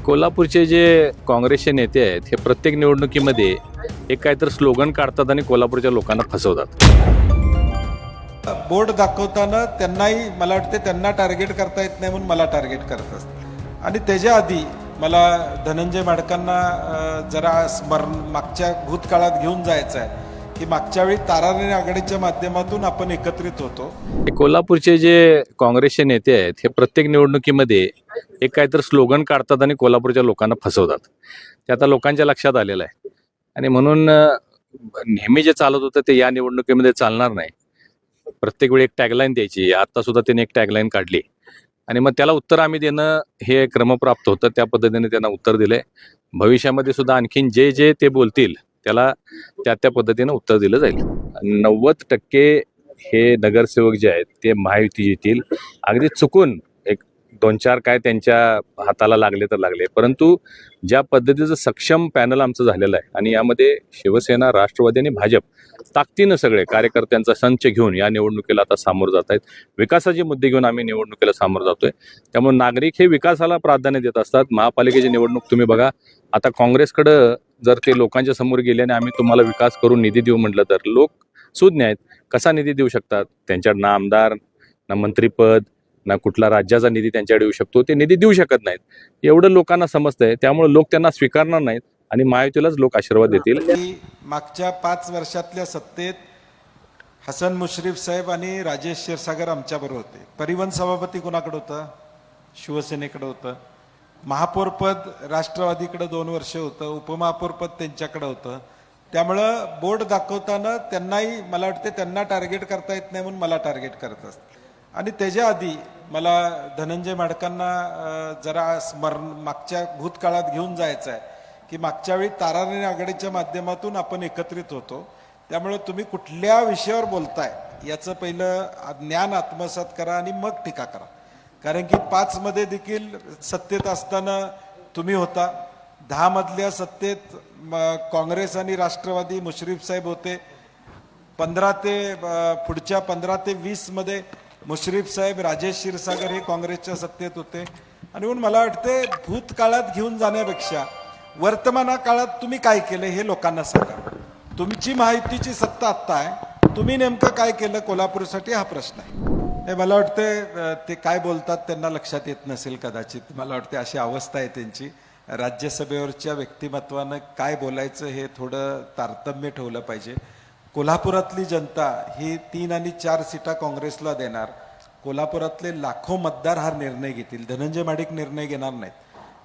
कोल्हापूरचे जे काँग्रेसचे नेते आहेत हे प्रत्येक निवडणुकीमध्ये एक काहीतरी स्लोगन काढतात आणि कोल्हापूरच्या लोकांना फसवतात. बोर्ड दाखवताना त्यांनाही मला वाटते त्यांना टार्गेट करता येत नाही म्हणून मला टार्गेट करत असतात. आणि त्याच्या आधी मला धनंजय माडकांना जरा स्मरण मागच्या भूतकाळात घेऊन जायचं आहे की मागच्या वेळी ताराराणी आघाडीच्या माध्यमातून आपण एकत्रित होतो. हे कोल्हापूरचे जे काँग्रेसचे नेते आहेत हे प्रत्येक निवडणुकीमध्ये एक काहीतरी स्लोगन काढतात आणि कोल्हापूरच्या लोकांना फसवतात. ते आता लोकांच्या लक्षात आलेलं आहे आणि म्हणून नेहमी जे चालत होतं ते या निवडणुकीमध्ये चालणार नाही. प्रत्येक वेळी एक टॅगलाईन द्यायची. आता सुद्धा त्यांनी एक टॅगलाईन काढली आणि मग त्याला उत्तर आम्ही देणं हे क्रमप्राप्त होतं. त्या पद्धतीने त्यांना उत्तर दिलंय. भविष्यामध्ये सुद्धा आणखीन जे जे ते बोलतील त्याला त्या पद्धतीनं उत्तर दिलं जाईल. 90% हे नगरसेवक जे आहेत ते महायुती येतील. अगदी चुकून एक 2-4 काय त्यांच्या हाताला लागले तर लागले, परंतु ज्या पद्धतीचं सक्षम पॅनल आमचं झालेलं आहे आणि यामध्ये शिवसेना, राष्ट्रवादी आणि भाजप ताकदीनं सगळे कार्यकर्त्यांचा संच घेऊन या निवडणुकीला आता सामोरं जात आहेत. विकासाचे मुद्दे घेऊन आम्ही निवडणुकीला सामोरं जातोय. त्यामुळे नागरिक हे विकासाला प्राधान्य देत असतात. महापालिकेची निवडणूक तुम्ही बघा, आता काँग्रेसकडं जर ते लोकांच्या समोर गेले आणि आम्ही तुम्हाला विकास करून निधी देऊ म्हटलं तर लोक सुज्ञ आहेत. कसा निधी देऊ शकतात? त्यांच्याकडे ना आमदार, ना मंत्रीपद, ना कुठला राज्याचा निधी त्यांच्याकडे येऊ शकतो. ते निधी देऊ शकत नाहीत. एवढं लोकांना समजतंय. त्यामुळे लोक त्यांना स्वीकारणार नाहीत आणि महायुतीलाच लोक आशीर्वाद देतील. मागच्या 5 वर्षातल्या सत्तेत हसन मुश्रीफ साहेब आणि राजेश क्षीरसागर आमच्याबरोबर होते. परिवहन सभापती कोणाकडे होतं? शिवसेनेकडे होतं. महापौरपद राष्ट्रवादीकडे 2 वर्ष होतं. उपमहापौरपद त्यांच्याकडे होतं. त्यामुळं बोर्ड दाखवताना त्यांनाही मला वाटते त्यांना टार्गेट करता येत नाही म्हणून मला टार्गेट करत असतात. आणि त्याच्या आधी मला धनंजय माडकांना जरा स्मरण मागच्या भूतकाळात घेऊन जायचं आहे की मागच्या वेळी ताराराणी आघाडीच्या माध्यमातून आपण एकत्रित होतो. त्यामुळे तुम्ही कुठल्या विषयावर बोलताय याचं पहिलं ज्ञान आत्मसात करा आणि मग टीका करा. कारण की 5 मध्ये देखील सत्तेत असताना तुम्ही होता. 10 मधल्या सत्तेत काँग्रेस आणि राष्ट्रवादी मुश्रीफ साहेब होते. 15 ते 20 मध्ये मुश्रीफ साहेब, राजेश क्षीरसागर हे काँग्रेसच्या सत्तेत होते. आणि म्हणून मला वाटते भूतकाळात घेऊन जाण्यापेक्षा वर्तमान काळात तुम्ही काय केलं हे लोकांना सांगा. तुमची महायुतीची सत्ता आत्ता आहे, तुम्ही नेमकं काय केलं कोल्हापूरसाठी हा प्रश्न आहे. मला वाटतं ते काय बोलतात त्यांना लक्षात येत नसेल कदाचित. मला वाटते अशी अवस्था आहे त्यांची. राज्यसभेवरच्या व्यक्तिमत्वानं काय बोलायचं हे थोडं तारतम्य ठेवलं पाहिजे. कोल्हापुरातली जनता ही 3 आणि 4 सीटा काँग्रेसला देणार. कोल्हापुरातले लाखो मतदार हा निर्णय घेतील. धनंजय महाडिक निर्णय घेणार नाहीत.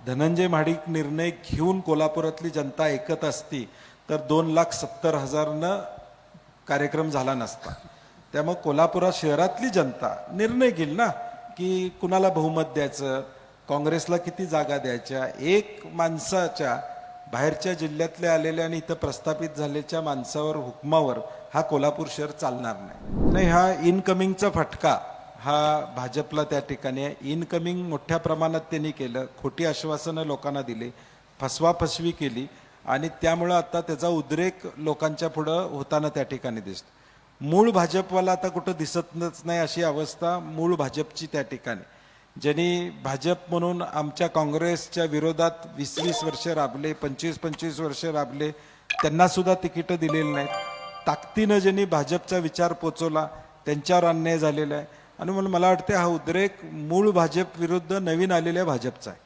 धनंजय महाडिक निर्णय घेऊन कोल्हापुरातली जनता ऐकत असती तर 2,70,000 कार्यक्रम झाला नसता. त्यामुळे कोल्हापुरात शहरातली जनता निर्णय घेईल ना की कुणाला बहुमत द्यायचं, काँग्रेसला किती जागा द्यायच्या. एक माणसाच्या बाहेरच्या जिल्ह्यातल्या आलेल्या आणि इथं प्रस्थापित झालेल्या माणसावर हुकमावर हा कोल्हापूर शहर चालणार नाही. हा इनकमिंगचा फटका हा भाजपला त्या ठिकाणी आहे. इनकमिंग मोठ्या प्रमाणात त्यांनी केलं. खोटी आश्वासनं लोकांना दिली, फसवाफसवी केली आणि त्यामुळं आता त्याचा उद्रेक लोकांच्या पुढं होताना त्या ठिकाणी दिसतो. मूळ भाजपवाला आता कुठं दिसतच नाही अशी अवस्था मूळ भाजपची त्या ठिकाणी. ज्यांनी भाजप म्हणून आमच्या काँग्रेसच्या विरोधात 20-20 वर्ष राबले, 25-25 वर्ष राबले, त्यांना सुद्धा तिकीटं दिलेली नाहीत. ताकदीनं ज्यांनी भाजपचा विचार पोचवला त्यांच्यावर अन्याय झालेला आहे. आणि म्हणून मला वाटते हा उद्रेक मूळ भाजप विरुद्ध नवीन आलेल्या भाजपचा आहे.